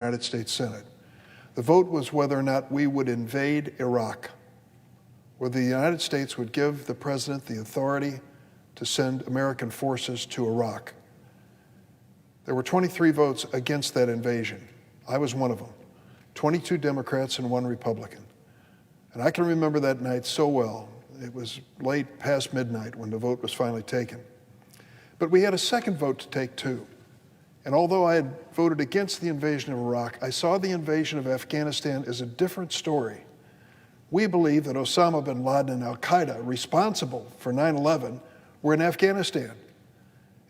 United States Senate. The vote was whether or not we would invade Iraq, whether the United States would give the president the authority to send American forces to Iraq. There were 23 votes against that invasion. I was one of them. 22 Democrats and 1 Republican. And I can remember that night so well. It was late past midnight when the vote was finally taken. But we had a second vote to take too. And although I had voted against the invasion of Iraq, I saw the invasion of Afghanistan as a different story. We believe that Osama bin Laden and al-Qaeda, responsible for 9/11, were in Afghanistan.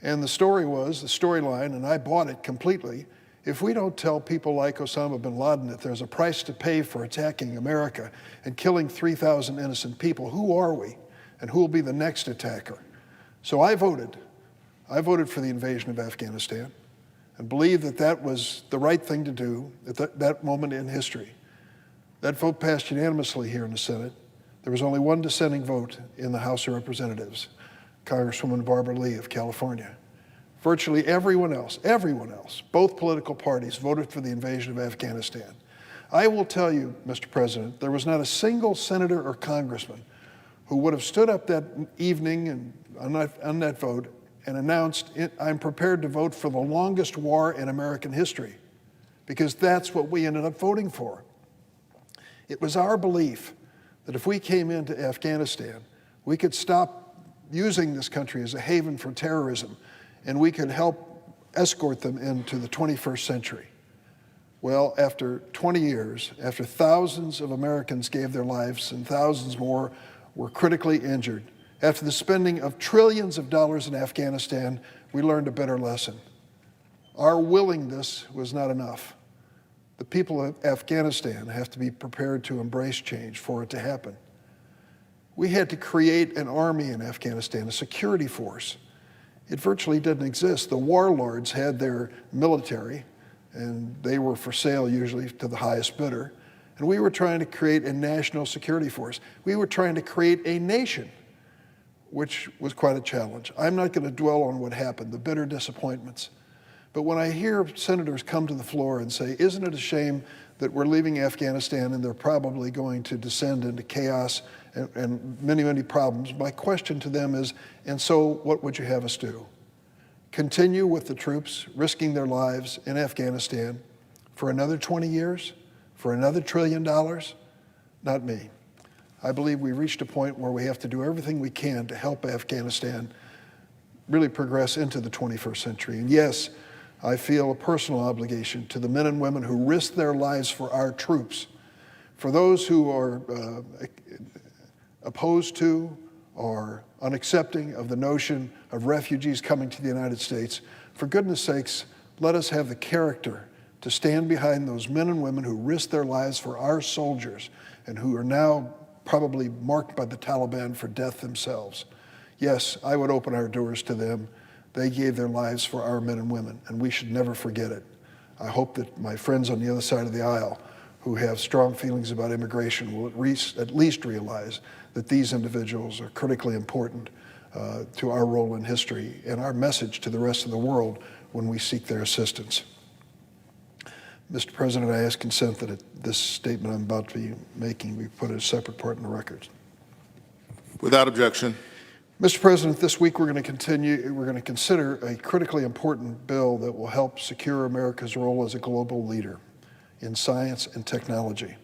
And the storyline, and I bought it completely, if we don't tell people like Osama bin Laden that there's a price to pay for attacking America and killing 3,000 innocent people, who are we? And who will be the next attacker? So I voted for the invasion of Afghanistan and believed that that was the right thing to do at that moment in history. That vote passed unanimously here in the Senate. There was only one dissenting vote in the House of Representatives, Congresswoman Barbara Lee of California. Virtually everyone else, both political parties voted for the invasion of Afghanistan. I will tell you, Mr. President, there was not a single senator or congressman who would have stood up that evening and on that vote and announced, I'm prepared to vote for the longest war in American history, because that's what we ended up voting for. It was our belief that if we came into Afghanistan, we could stop using this country as a haven for terrorism, and we could help escort them into the 21st century. Well, after 20 years, after thousands of Americans gave their lives and thousands more were critically injured, after the spending of trillions of dollars in Afghanistan, we learned a bitter lesson. Our willingness was not enough. The people of Afghanistan have to be prepared to embrace change for it to happen. We had to create an army in Afghanistan, a security force. It virtually didn't exist. The warlords had their military, and they were for sale usually to the highest bidder. And we were trying to create a national security force. We were trying to create a nation, which was quite a challenge. I'm not going to dwell on what happened, the bitter disappointments. But when I hear senators come to the floor and say, isn't it a shame that we're leaving Afghanistan and they're probably going to descend into chaos and many, many problems, my question to them is, and so what would you have us do? Continue with the troops risking their lives in Afghanistan for another 20 years? For another $1 trillion? Not me. I believe we reached a point where we have to do everything we can to help Afghanistan really progress into the 21st century. And yes, I feel a personal obligation to the men and women who risk their lives for our troops. For those who are opposed to or unaccepting of the notion of refugees coming to the United States, for goodness sakes, let us have the character to stand behind those men and women who risk their lives for our soldiers and who are now probably marked by the Taliban for death themselves. Yes, I would open our doors to them. They gave their lives for our men and women, and we should never forget it. I hope that my friends on the other side of the aisle who have strong feelings about immigration will at least realize that these individuals are critically important to our role in history and our message to the rest of the world when we seek their assistance. Mr. President, I ask consent that this statement I'm about to be making be put as a separate part in the records. Without objection. Mr. President, this week we're going to consider a critically important bill that will help secure America's role as a global leader in science and technology.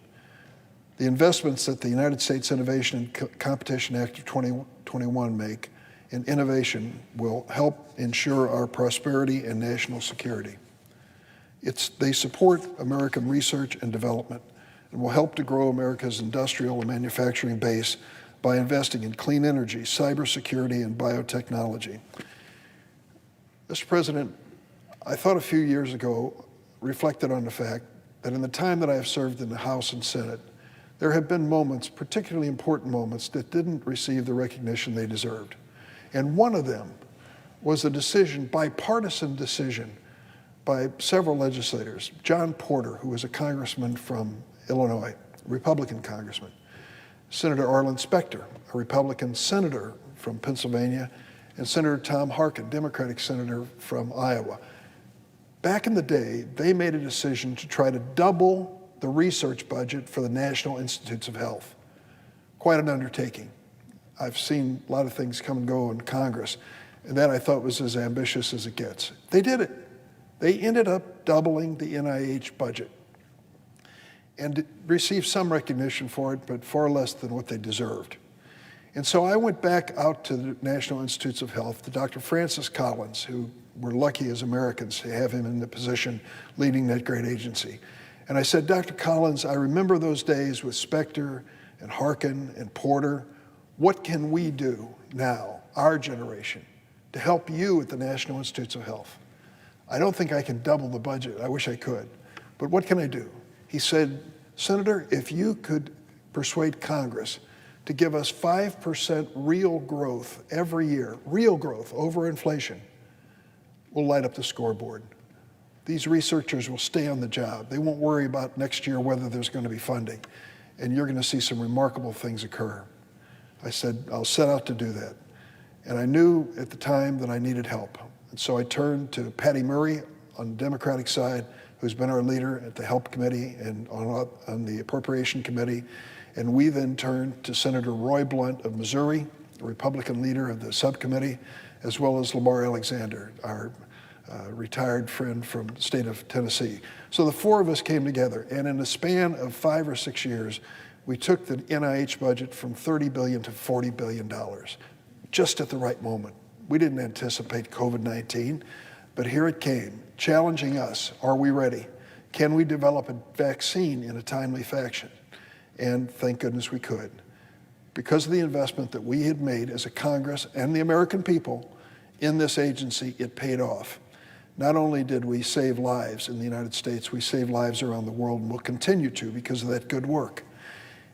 The investments that the United States Innovation and Competition Act of 2021 make in innovation will help ensure our prosperity and national security. They support American research and development and will help to grow America's industrial and manufacturing base by investing in clean energy, cybersecurity, and biotechnology. Mr. President, I thought a few years ago, reflected on the fact that in the time that I have served in the House and Senate, there have been moments, particularly important moments, that didn't receive the recognition they deserved. And one of them was a decision, bipartisan decision, by several legislators. John Porter, who was a congressman from Illinois, Republican congressman. Senator Arlen Specter, a Republican senator from Pennsylvania, and Senator Tom Harkin, Democratic senator from Iowa. Back in the day, they made a decision to try to double the research budget for the National Institutes of Health. Quite an undertaking. I've seen a lot of things come and go in Congress, and that I thought was as ambitious as it gets. They did it. They ended up doubling the NIH budget and received some recognition for it, but far less than what they deserved. And so I went back out to the National Institutes of Health, to Dr. Francis Collins, who we're lucky as Americans to have him in the position leading that great agency. And I said, Dr. Collins, I remember those days with Specter and Harkin and Porter. What can we do now, our generation, to help you at the National Institutes of Health? I don't think I can double the budget. I wish I could. But what can I do? He said, Senator, if you could persuade Congress to give us 5% real growth every year, real growth over inflation, we'll light up the scoreboard. These researchers will stay on the job. They won't worry about next year whether there's going to be funding. And you're going to see some remarkable things occur. I said, I'll set out to do that. And I knew at the time that I needed help. And so I turned to Patty Murray on the Democratic side, who's been our leader at the Help Committee and on the Appropriation Committee. And we then turned to Senator Roy Blunt of Missouri, the Republican leader of the subcommittee, as well as Lamar Alexander, our retired friend from the state of Tennessee. So the four of us came together, and in a span of 5 or 6 years, we took the NIH budget from $30 billion to $40 billion, just at the right moment. We didn't anticipate COVID-19, but here it came, challenging us. Are we ready? Can we develop a vaccine in a timely fashion? And thank goodness we could. Because of the investment that we had made as a Congress and the American people in this agency, it paid off. Not only did we save lives in the United States, we saved lives around the world and will continue to because of that good work.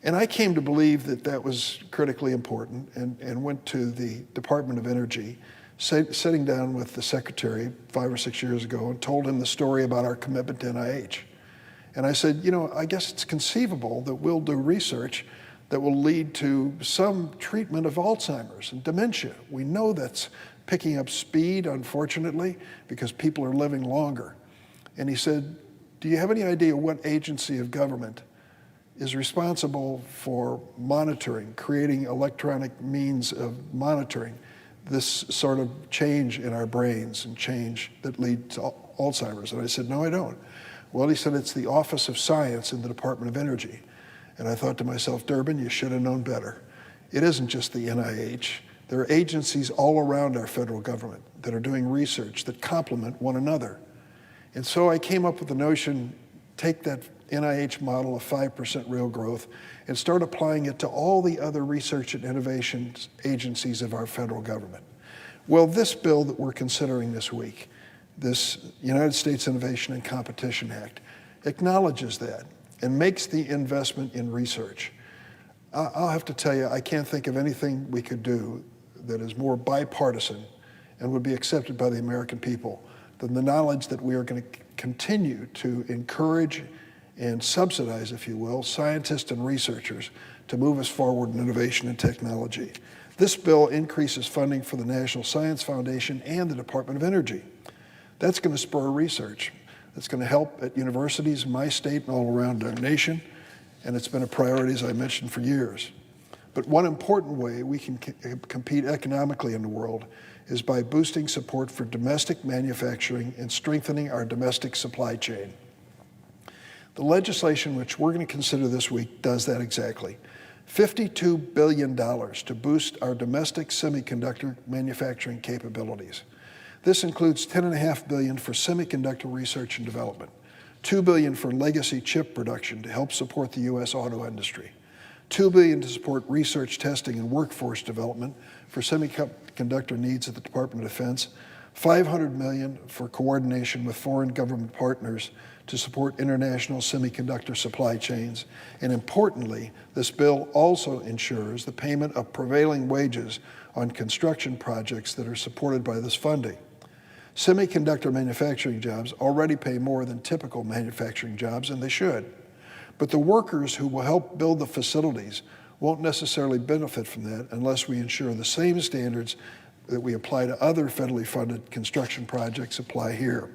And I came to believe that that was critically important and went to the Department of Energy, sitting down with the secretary 5 or 6 years ago and told him the story about our commitment to NIH. And I said, you know, I guess it's conceivable that we'll do research that will lead to some treatment of Alzheimer's and dementia. We know that's picking up speed, unfortunately, because people are living longer. And he said, do you have any idea what agency of government is responsible for monitoring, creating electronic means of monitoring this sort of change in our brains and change that leads to Alzheimer's? And I said, no, I don't. Well, he said, it's the Office of Science in the Department of Energy. And I thought to myself, Durbin, you should have known better. It isn't just the NIH. There are agencies all around our federal government that are doing research that complement one another. And so I came up with the notion, take that NIH model of 5% real growth and start applying it to all the other research and innovation agencies of our federal government. Well, this bill that we're considering this week, this United States Innovation and Competition Act, acknowledges that and makes the investment in research. I'll have to tell you, I can't think of anything we could do that is more bipartisan and would be accepted by the American people than the knowledge that we are going to continue to encourage and subsidize, if you will, scientists and researchers to move us forward in innovation and technology. This bill increases funding for the National Science Foundation and the Department of Energy. That's going to spur research. That's going to help at universities in my state and all around our nation, and it's been a priority, as I mentioned, for years. But one important way we can compete economically in the world is by boosting support for domestic manufacturing and strengthening our domestic supply chain. The legislation which we're going to consider this week does that exactly. $52 billion to boost our domestic semiconductor manufacturing capabilities. This includes $10.5 billion for semiconductor research and development, $2 billion for legacy chip production to help support the U.S. auto industry, $2 billion to support research, testing, and workforce development for semiconductor needs at the Department of Defense, $500 million for coordination with foreign government partners to support international semiconductor supply chains. And importantly, this bill also ensures the payment of prevailing wages on construction projects that are supported by this funding. Semiconductor manufacturing jobs already pay more than typical manufacturing jobs, and they should. But the workers who will help build the facilities won't necessarily benefit from that unless we ensure the same standards that we apply to other federally funded construction projects apply here.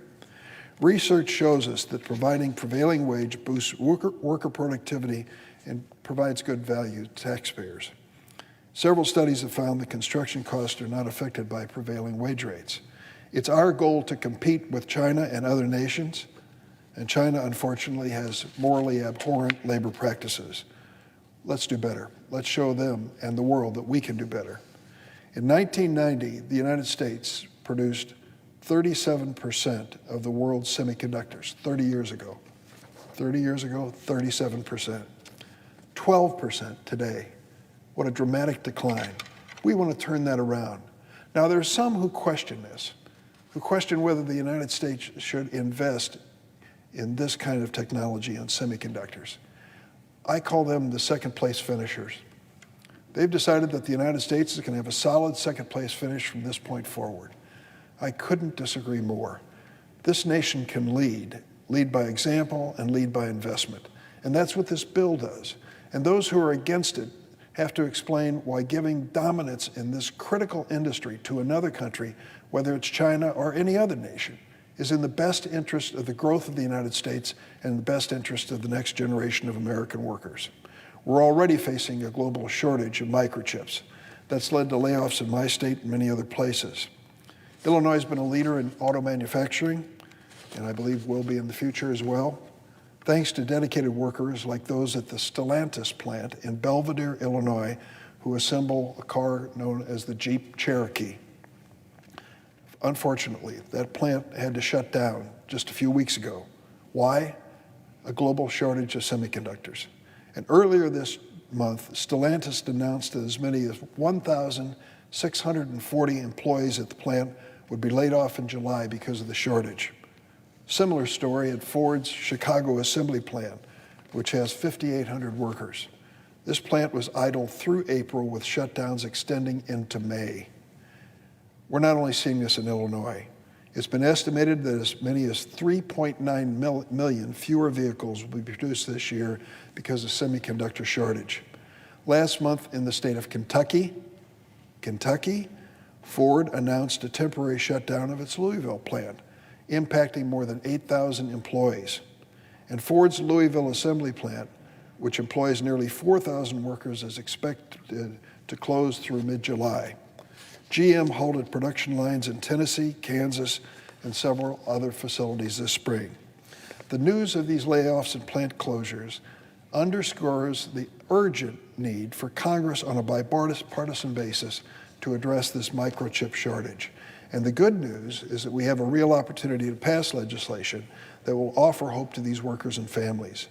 Research shows us that providing prevailing wage boosts worker productivity and provides good value to taxpayers. Several studies have found that construction costs are not affected by prevailing wage rates. It's our goal to compete with China and other nations, and China, unfortunately, has morally abhorrent labor practices. Let's do better. Let's show them and the world that we can do better. In 1990, the United States produced 37% of the world's semiconductors, 30 years ago. 30 years ago, 37%. 12% today. What a dramatic decline. We want to turn that around. Now, there are some who question this, who question whether the United States should invest in this kind of technology on semiconductors. I call them the second-place finishers. They've decided that the United States is going to have a solid second-place finish from this point forward. I couldn't disagree more. This nation can lead by example and lead by investment. And that's what this bill does. And those who are against it have to explain why giving dominance in this critical industry to another country, whether it's China or any other nation, is in the best interest of the growth of the United States and the best interest of the next generation of American workers. We're already facing a global shortage of microchips. That's led to layoffs in my state and many other places. Illinois has been a leader in auto manufacturing, and I believe will be in the future as well, thanks to dedicated workers like those at the Stellantis plant in Belvidere, Illinois, who assemble a car known as the Jeep Cherokee. Unfortunately, that plant had to shut down just a few weeks ago. Why? A global shortage of semiconductors. And earlier this month, Stellantis announced that as many as 1,640 employees at the plant would be laid off in July because of the shortage. Similar story at Ford's Chicago assembly plant, which has 5,800 workers. This plant was idle through April with shutdowns extending into May. We're not only seeing this in Illinois. It's been estimated that as many as 3.9 million fewer vehicles will be produced this year because of semiconductor shortage. Last month in the state of Kentucky, Ford announced a temporary shutdown of its Louisville plant, impacting more than 8,000 employees. And Ford's Louisville assembly plant, which employs nearly 4,000 workers, is expected to close through mid-July. GM halted production lines in Tennessee, Kansas, and several other facilities this spring. The news of these layoffs and plant closures underscores the urgent need for Congress on a bipartisan basis to address this microchip shortage. And the good news is that we have a real opportunity to pass legislation that will offer hope to these workers and families.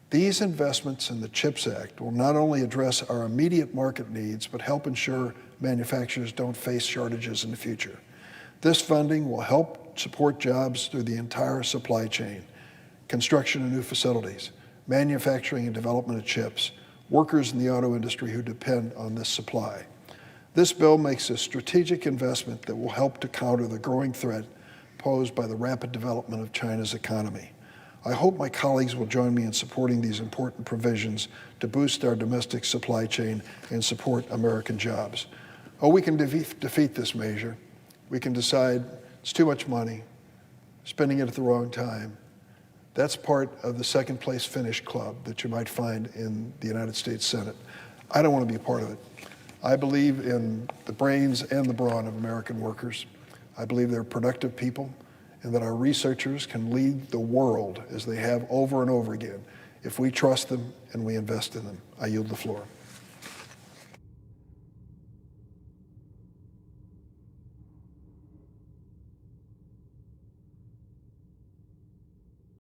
These investments in the CHIPS Act will not only address our immediate market needs, but help ensure manufacturers don't face shortages in the future. This funding will help support jobs through the entire supply chain, construction of new facilities, manufacturing and development of chips, workers in the auto industry who depend on this supply. This bill makes a strategic investment that will help to counter the growing threat posed by the rapid development of China's economy. I hope my colleagues will join me in supporting these important provisions to boost our domestic supply chain and support American jobs. Oh, we can defeat this measure. We can decide it's too much money, spending it at the wrong time. That's part of the second place finish club that you might find in the United States Senate. I don't want to be a part of it. I believe in the brains and the brawn of American workers. I believe they're productive people and that our researchers can lead the world as they have over and over again if we trust them and we invest in them. I yield the floor.